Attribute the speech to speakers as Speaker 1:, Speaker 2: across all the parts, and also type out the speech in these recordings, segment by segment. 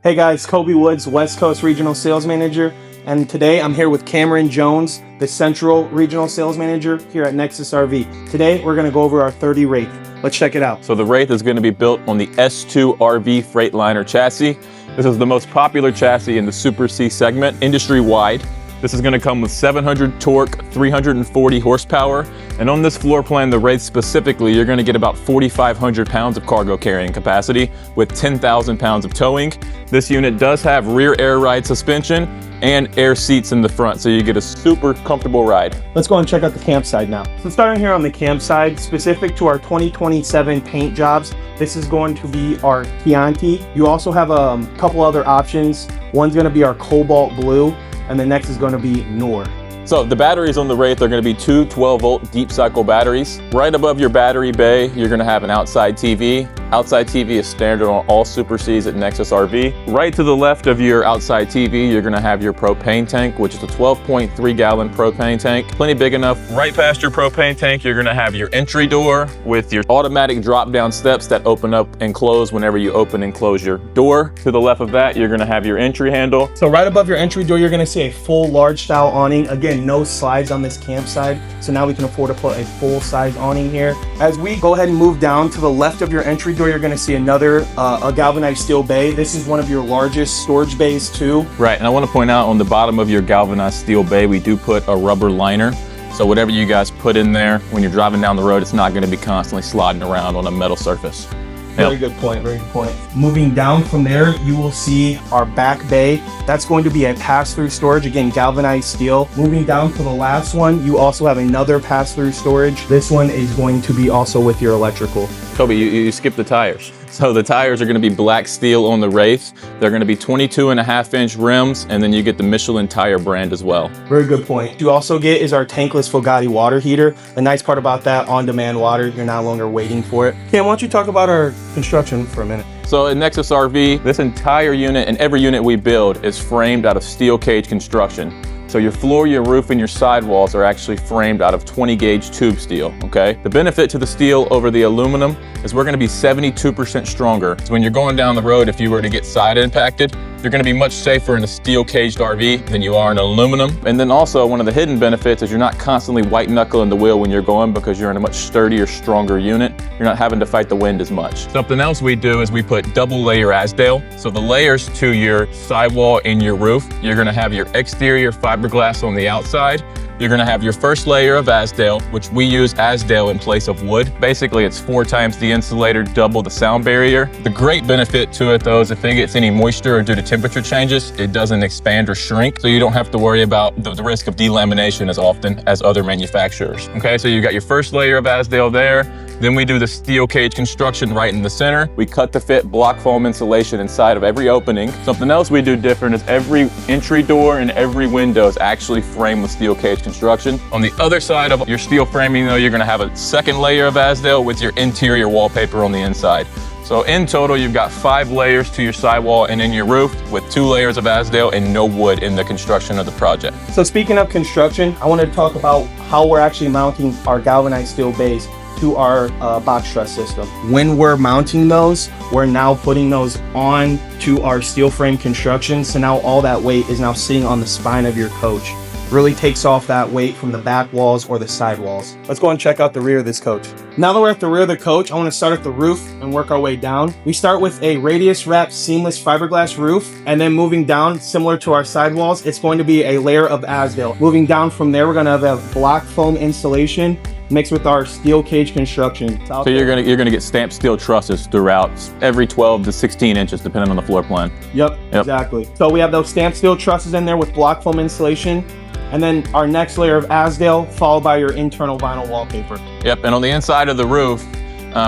Speaker 1: Hey guys, Kobe Woods, West Coast Regional Sales Manager, and today I'm here with Cameron Jones, the Central Regional Sales Manager here at Nexus RV. Today we're going to go over our 30 Wraith. Let's check it out.
Speaker 2: So the Wraith is going to be built on the S2 RV Freightliner chassis. This is the most popular chassis in the Super C segment, industry-wide. This is going to come with 700 torque, 340 horsepower, and on this floor plan, the Wraith specifically, you're going to get about 4,500 pounds of cargo carrying capacity with 10,000 pounds of towing. This unit does have rear air ride suspension and air seats in the front, so you get a super comfortable ride.
Speaker 1: Let's go and check out the campsite now. So starting here on the campsite, specific to our 2027 paint jobs, this is going to be our Chianti. You also have a couple other options. One's going to be our Cobalt Blue, and the next is going to be Noor.
Speaker 2: So the batteries on the Wraith are going to be two 12-volt deep cycle batteries. Right above your battery bay, you're going to have an outside TV. Outside TV is standard on all Super Cs at Nexus RV. Right to the left of your outside TV, you're going to have your propane tank, which is a 12.3 gallon propane tank. Plenty big enough. Right past your propane tank, you're going to have your entry door with your automatic drop down steps that open up and close whenever you open and close your door. To the left of that, you're going to have your entry handle.
Speaker 1: So right above your entry door, you're going to see a full large style awning. Again, no slides on this campsite, so now we can afford to put a full size awning here. As we go ahead and move down to the left of your entry door, you're going to see another a galvanized steel bay. This is one of your largest storage bays too.
Speaker 2: Right, and I want to point out on the bottom of your galvanized steel bay, we do put a rubber liner. So whatever you guys put in there, when you're driving down the road, it's not going to be constantly sliding around on a metal surface.
Speaker 1: Very good point, very good point. Moving down from there, you will see our back bay. That's going to be a pass-through storage, again, galvanized steel. Moving down to the last one, you also have another pass-through storage. This one is going to be also with your electrical.
Speaker 2: Kobe, you skipped the tires. So the tires are going to be black steel on the Wraith. They're going to be 22.5-inch rims, and then you get the Michelin tire brand as well.
Speaker 1: Very good point. You also get is our tankless Fogatti water heater. The nice part about that, on-demand water, you're no longer waiting for it. Cam, why don't you talk about our construction for a minute?
Speaker 2: So at Nexus RV, this entire unit and every unit we build is framed out of steel cage construction. So your floor, your roof, and your sidewalls are actually framed out of 20 gauge tube steel, okay? The benefit to the steel over the aluminum is we're gonna be 72% stronger. So when you're going down the road, if you were to get side impacted, you're gonna be much safer in a steel caged RV than you are in aluminum. And then also one of the hidden benefits is you're not constantly white knuckling the wheel when you're going because you're in a much sturdier, stronger unit. You're not having to fight the wind as much. Something else we do is we put double layer Azdel. So the layers to your sidewall and your roof, you're gonna have your exterior fiberglass on the outside. You're gonna have your first layer of Azdel, which we use Azdel in place of wood. Basically, it's 4 times the insulator, double the sound barrier. The great benefit to it though is if it gets any moisture or due to temperature changes, it doesn't expand or shrink. So you don't have to worry about the risk of delamination as often as other manufacturers. Okay, so you got your first layer of Azdel there. Then we do the steel cage construction right in the center. We cut to fit block foam insulation inside of every opening. Something else we do different is every entry door and every window is actually framed with steel cage construction. On the other side of your steel framing though, you're gonna have a second layer of Azdel with your interior wallpaper on the inside. So in total, you've got 5 layers to your sidewall and in your roof with 2 layers of Azdel and no wood in the construction of the project.
Speaker 1: So speaking of construction, I wanted to talk about how we're actually mounting our galvanized steel bays to our box truss system. When we're mounting those, we're now putting those on to our steel frame construction. So now all that weight is now sitting on the spine of your coach. Really takes off that weight from the back walls or the side walls. Let's go and check out the rear of this coach. Now that we're at the rear of the coach, I want to start at the roof and work our way down. We start with a radius wrapped seamless fiberglass roof, and then moving down, similar to our sidewalls, it's going to be a layer of Azdel. Moving down from there, we're going to have a block foam insulation mixed with our steel cage construction.
Speaker 2: So you're gonna get stamped steel trusses throughout every 12 to 16 inches, depending on the floor plan.
Speaker 1: Yep, exactly. So we have those stamped steel trusses in there with block foam insulation, and then our next layer of Azdel, followed by your internal vinyl wallpaper.
Speaker 2: Yep, and on the inside of the roof,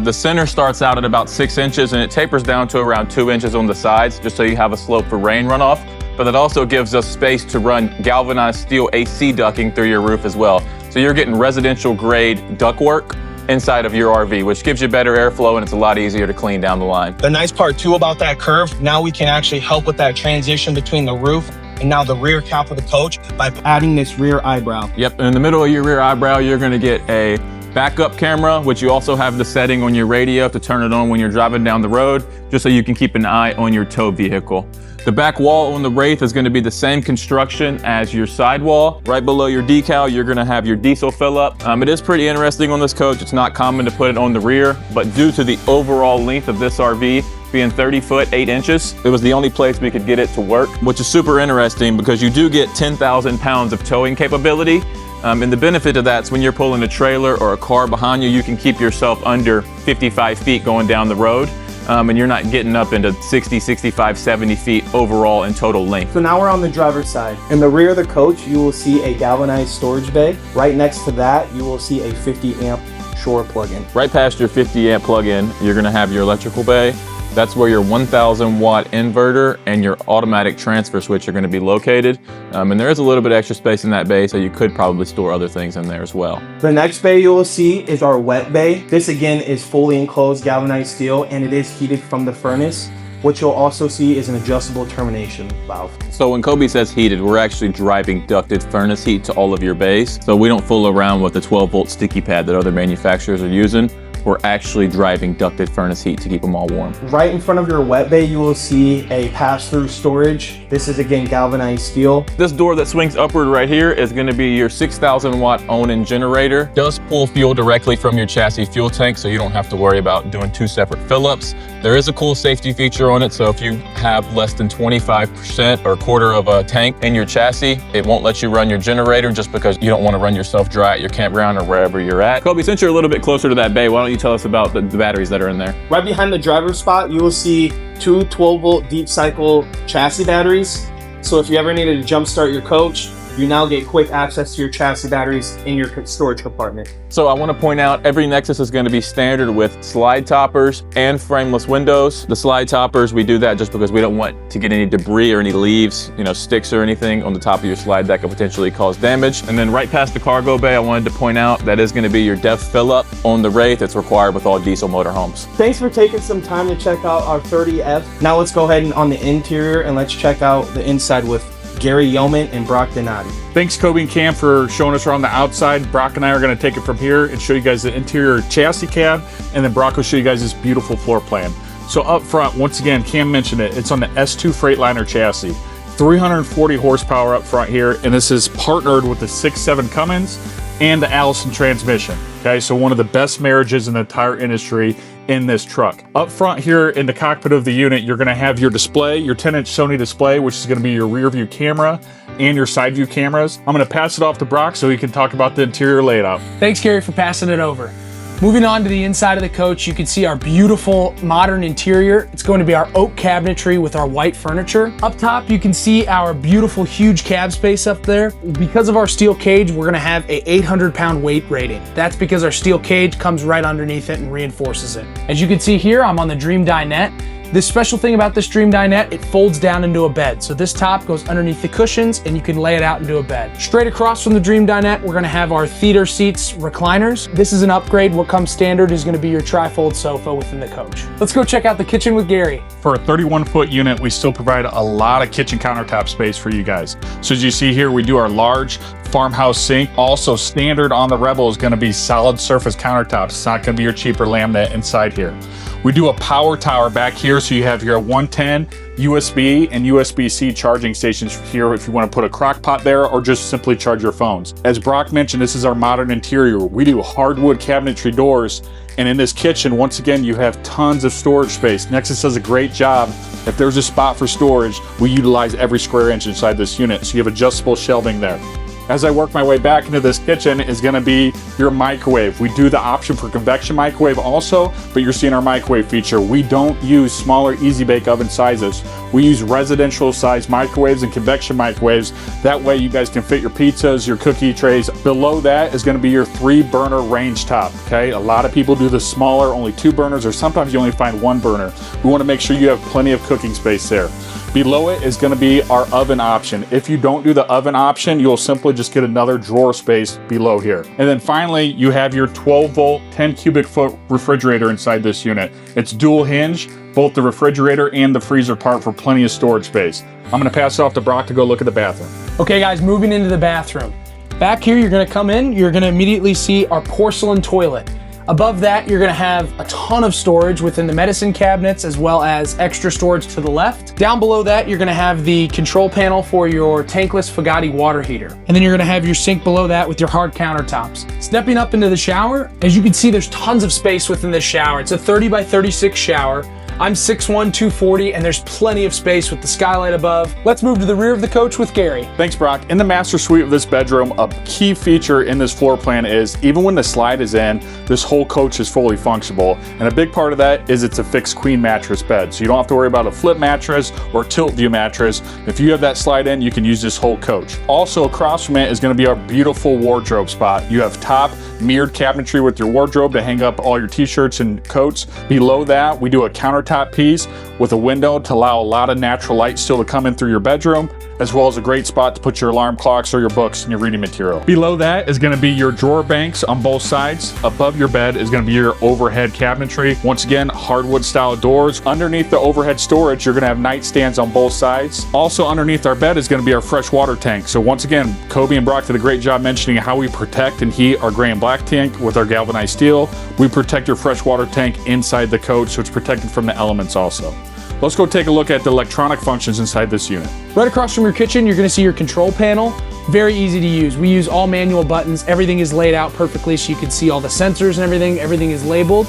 Speaker 2: the center starts out at about 6 inches and it tapers down to around 2 inches on the sides, just so you have a slope for rain runoff. But it also gives us space to run galvanized steel AC ducting through your roof as well. So you're getting residential grade ductwork inside of your RV, which gives you better airflow and it's a lot easier to clean down the line.
Speaker 1: The nice part too about that curve, now we can actually help with that transition between the roof and now the rear cap of the coach by adding this rear eyebrow.
Speaker 2: Yep, and in the middle of your rear eyebrow, you're gonna get a Backup camera, which you also have the setting on your radio to turn it on when you're driving down the road, just so you can keep an eye on your tow vehicle. The back wall on the Wraith is going to be the same construction as your sidewall. Right below your decal, you're going to have your diesel fill up. It is pretty interesting on this coach. It's not common to put it on the rear, but due to the overall length of this RV being 30 foot 8 inches, it was the only place we could get it to work, which is super interesting because you do get 10,000 pounds of towing capability. And the benefit of that is when you're pulling a trailer or a car behind you, you can keep yourself under 55 feet going down the road. And you're not getting up into 60, 65, 70 feet overall in total length.
Speaker 1: So now we're on the driver's side. In the rear of the coach, you will see a galvanized storage bay. Right next to that, you will see a 50 amp Shore plug-in.
Speaker 2: Right past your 50 amp plug-in, you're gonna have your electrical bay. That's where your 1,000 watt inverter and your automatic transfer switch are going to be located. And there is a little bit extra space in that bay, so you could probably store other things in there as well.
Speaker 1: The next bay you will see is our wet bay. This again is fully enclosed galvanized steel, and it is heated from the furnace. What you'll also see is an adjustable termination valve.
Speaker 2: So when Kobe says heated, we're actually driving ducted furnace heat to all of your bays. So we don't fool around with the 12 volt sticky pad that other manufacturers are using. We're actually driving ducted furnace heat to keep them all warm.
Speaker 1: Right in front of your wet bay, you will see a pass-through storage. This is again galvanized steel.
Speaker 2: This door that swings upward right here is going to be your 6,000 watt own-in generator. It does pull fuel directly from your chassis fuel tank, so you don't have to worry about doing 2 separate fill-ups. There is a cool safety feature on it, so if you have less than 25% or a quarter of a tank in your chassis, it won't let you run your generator just because you don't want to run yourself dry at your campground or wherever you're at. Kobe, since you're a little bit closer to that bay, why don't you tell us about the batteries that are in there?
Speaker 1: Right behind the driver's spot, you will see 2 12 volt deep cycle chassis batteries. So if you ever needed to jumpstart your coach, you now get quick access to your chassis batteries in your storage compartment.
Speaker 2: So I want to point out every Nexus is going to be standard with slide toppers and frameless windows. The slide toppers, we do that just because we don't want to get any debris or any leaves, sticks or anything on the top of your slide that could potentially cause damage. And then right past the cargo bay, I wanted to point out that is going to be your DEF fill up on the Wraith. It's required with all diesel motorhomes.
Speaker 1: Thanks for taking some time to check out our 30F. Now let's go ahead and on the interior and let's check out the inside with Gary Yeoman and Brock Donati.
Speaker 3: Thanks Kobe and Cam for showing us around the outside. Brock and I are going to take it from here and show you guys the interior chassis cab, and then Brock will show you guys this beautiful floor plan. So up front, once again, Cam mentioned it, it's on the S2 Freightliner chassis. 340 horsepower up front here, and this is partnered with the 6.7 Cummins and the Allison transmission. Okay, so one of the best marriages in the entire industry in this truck. Up front here in the cockpit of the unit, you're gonna have your display, your 10-inch Sony display, which is gonna be your rear view camera and your side view cameras. I'm gonna pass it off to Brock so he can talk about the interior layout.
Speaker 4: Thanks, Gary, for passing it over. Moving on to the inside of the coach, you can see our beautiful modern interior. It's going to be our oak cabinetry with our white furniture. Up top, you can see our beautiful, huge cab space up there. Because of our steel cage, we're gonna have a 800-pound weight rating. That's because our steel cage comes right underneath it and reinforces it. As you can see here, I'm on the Dream Dinette. This special thing about this Dream Dinette, it folds down into a bed. So this top goes underneath the cushions and you can lay it out into a bed. Straight across from the Dream Dinette, we're gonna have our theater seats recliners. This is an upgrade. What comes standard is gonna be your tri-fold sofa within the coach. Let's go check out the kitchen with Gary.
Speaker 3: For a 31-foot unit, we still provide a lot of kitchen countertop space for you guys. So as you see here, we do our large farmhouse sink. Also standard on the Rebel is gonna be solid surface countertops. It's not gonna be your cheaper laminate inside here. We do a power tower back here, so you have your 110 USB and USB-C charging stations here if you want to put a crock pot there or just simply charge your phones. As Brock mentioned, this is our modern interior. We do hardwood cabinetry doors, and in this kitchen, once again, you have tons of storage space. Nexus does a great job. If there's a spot for storage, we utilize every square inch inside this unit, so you have adjustable shelving there. As I work my way back into this kitchen is gonna be your microwave. We do the option for convection microwave also, but you're seeing our microwave feature. We don't use smaller easy bake oven sizes. We use residential size microwaves and convection microwaves. That way you guys can fit your pizzas, your cookie trays. Below that is gonna be your 3-burner range top, okay? A lot of people do the smaller, only 2 burners, or sometimes you only find 1 burner. We wanna make sure you have plenty of cooking space there. Below it is going to be our oven option. If you don't do the oven option, you'll simply just get another drawer space below here. And then finally, you have your 12-volt, 10 cubic foot refrigerator inside this unit. It's dual hinge, both the refrigerator and the freezer part for plenty of storage space. I'm going to pass it off to Brock to go look at the bathroom.
Speaker 4: Okay guys, moving into the bathroom. Back here, you're gonna come in, you're gonna immediately see our porcelain toilet. Above that, you're gonna have a ton of storage within the medicine cabinets, as well as extra storage to the left. Down below that, you're gonna have the control panel for your tankless Fagati water heater. And then you're gonna have your sink below that with your hard countertops. Stepping up into the shower, as you can see, there's tons of space within this shower. It's a 30 by 36 shower. I'm 6'1", 240, and there's plenty of space with the skylight above. Let's move to the rear of the coach with Gary.
Speaker 3: Thanks, Brock. In the master suite of this bedroom, a key feature in this floor plan is even when the slide is in, this whole coach is fully functional. And a big part of that is it's a fixed queen mattress bed. So you don't have to worry about a flip mattress or tilt view mattress. If you have that slide in, you can use this whole coach. Also across from it is going to be our beautiful wardrobe spot. You have top mirrored cabinetry with your wardrobe to hang up all your t-shirts and coats. Below that, we do a countertop piece with a window to allow a lot of natural light still to come in through your bedroom, as well as a great spot to put your alarm clocks or your books and your reading material. Below that is going to be your drawer banks on both sides. Above your bed is going to be your overhead cabinetry. Once again, hardwood style doors. Underneath the overhead storage, you're going to have nightstands on both sides. Also underneath our bed is going to be our fresh water tank. So once again, Kobe and Brock did a great job mentioning how we protect and heat our gray and black tank with our galvanized steel. We protect your fresh water tank inside the coach, so it's protected from the elements also. Let's go take a look at the electronic functions inside this unit.
Speaker 4: Right across from your kitchen, you're gonna see your control panel. Very easy to use. We use all manual buttons. Everything is laid out perfectly so you can see all the sensors and everything. Everything is labeled.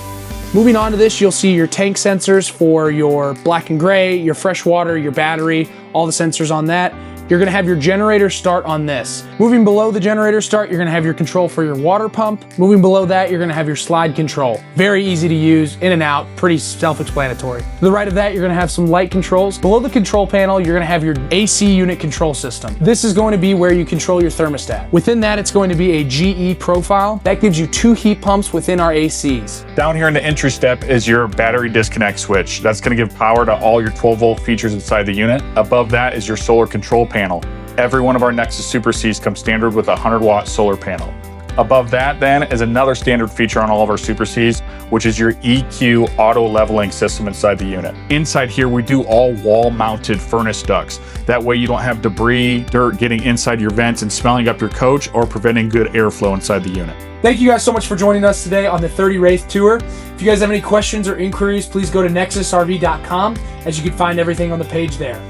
Speaker 4: Moving on to this, you'll see your tank sensors for your black and gray, your fresh water, your battery, all the sensors on that. You're gonna have your generator start on this. Moving below the generator start, you're gonna have your control for your water pump. Moving below that, you're gonna have your slide control. Very easy to use, in and out, pretty self-explanatory. To the right of that, you're gonna have some light controls. Below the control panel, you're gonna have your AC unit control system. This is going to be where you control your thermostat. Within that, it's going to be a GE profile. That gives you 2 heat pumps within our ACs.
Speaker 3: Down here in the entry step is your battery disconnect switch. That's going to give power to all your 12-volt features inside the unit. Above that is your solar control panel. Every one of our Nexus Super Cs comes standard with a 100-watt solar panel. Above that then is another standard feature on all of our Super Cs, which is your EQ auto leveling system inside the unit. Inside here, we do all wall-mounted furnace ducts. That way you don't have debris, dirt getting inside your vents and smelling up your coach or preventing good airflow inside the unit.
Speaker 4: Thank you guys so much for joining us today on the 30 Wraith tour. If you guys have any questions or inquiries, please go to nexusrv.com, as you can find everything on the page there.